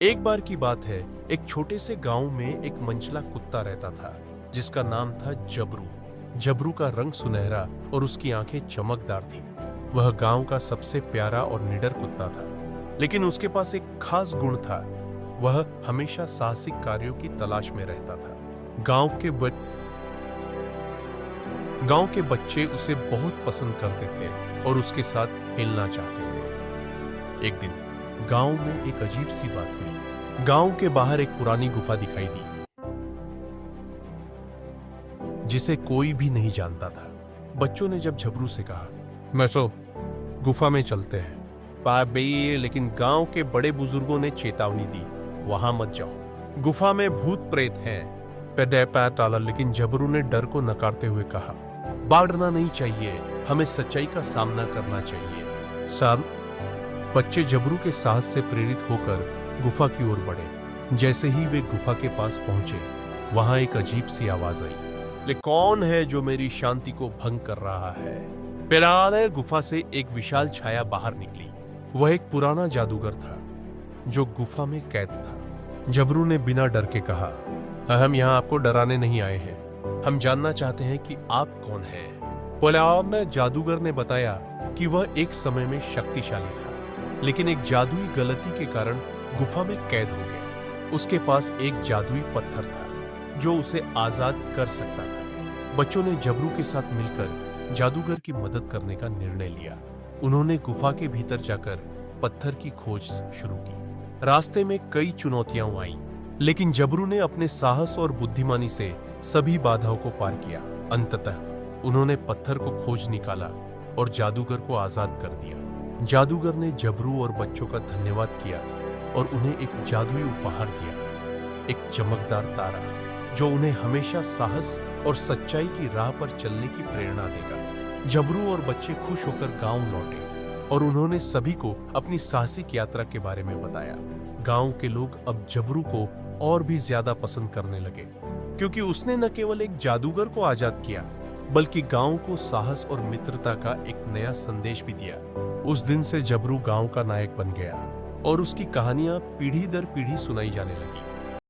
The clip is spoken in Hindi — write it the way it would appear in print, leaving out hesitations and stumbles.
एक बार की बात है, एक छोटे से गांव में एक मंचला कुत्ता रहता था जिसका नाम था जबरू। जबरू का रंग सुनहरा और उसकी आंखें चमकदार थीं। वह गांव का सबसे प्यारा और निडर कुत्ता था, लेकिन उसके पास एक खास गुण था। वह हमेशा साहसिक कार्यों की तलाश में रहता था। गांव के बच्चे उसे बहुत पसंद करते थे और उसके साथ खेलना चाहते थे। एक दिन गांव में एक अजीब सी बात हुई। गांव के बाहर एक पुरानी गुफा दिखाई दी जिसे कोई भी नहीं जानता था। बच्चों ने जब झबरू से कहा, मैसो गुफा में चलते हैं, पाबी, लेकिन गांव के बड़े बुजुर्गों ने चेतावनी दी, वहां मत जाओ, गुफा में भूत प्रेत हैं। पैदे पैर टाला, लेकिन झबरू ने डर को नकारते हुए कहा, डरना नहीं चाहिए, हमें सच्चाई का सामना करना चाहिए। साहब, बच्चे झबरू के साहस से प्रेरित होकर गुफा की ओर बढ़े। जैसे ही वे गुफा के पास पहुंचे, वहां एक अजीब सी आवाज आई, ले कौन है जो मेरी शांति को भंग कर रहा है? फिलहाल गुफा से एक विशाल छाया बाहर निकली। वह एक पुराना जादूगर था जो गुफा में कैद था। झबरू ने बिना डर के कहा, हम यहाँ आपको डराने नहीं आए हैं, हम जानना चाहते हैं कि आप कौन हैं। पुलाव में जादूगर ने बताया कि वह एक समय में शक्तिशाली था, लेकिन एक जादुई गलती के कारण गुफा में कैद हो गया। उसके पास एक जादुई पत्थर था जो उसे आजाद कर सकता था। बच्चों ने झबरू के साथ मिलकर जादूगर की मदद करने का निर्णय लिया। उन्होंने गुफा के भीतर जाकर पत्थर की खोज शुरू की। रास्ते में कई चुनौतियां आईं, लेकिन झबरू ने अपने साहस और बुद्धिमानी से सभी बाधाओं को पार किया। अंततः उन्होंने पत्थर को खोज निकाला और जादूगर को आजाद कर दिया। जादूगर ने झबरू और बच्चों का धन्यवाद किया और उन्हें एक जादुई उपहार दिया, एक चमकदार तारा जो उन्हें हमेशा साहस और सच्चाई की राह पर चलने की प्रेरणा देगा। झबरू और बच्चे खुश होकर गांव लौटे और उन्होंने सभी को अपनी साहसिक यात्रा के बारे में बताया। गांव के लोग अब झबरू को और भी ज्यादा पसंद करने लगे, क्योंकि उसने न केवल एक जादूगर को आजाद किया, बल्कि गांव को साहस और मित्रता का एक नया संदेश भी दिया। उस दिन से झबरू गांव का नायक बन गया और उसकी कहानियां पीढ़ी दर पीढ़ी सुनाई जाने लगी।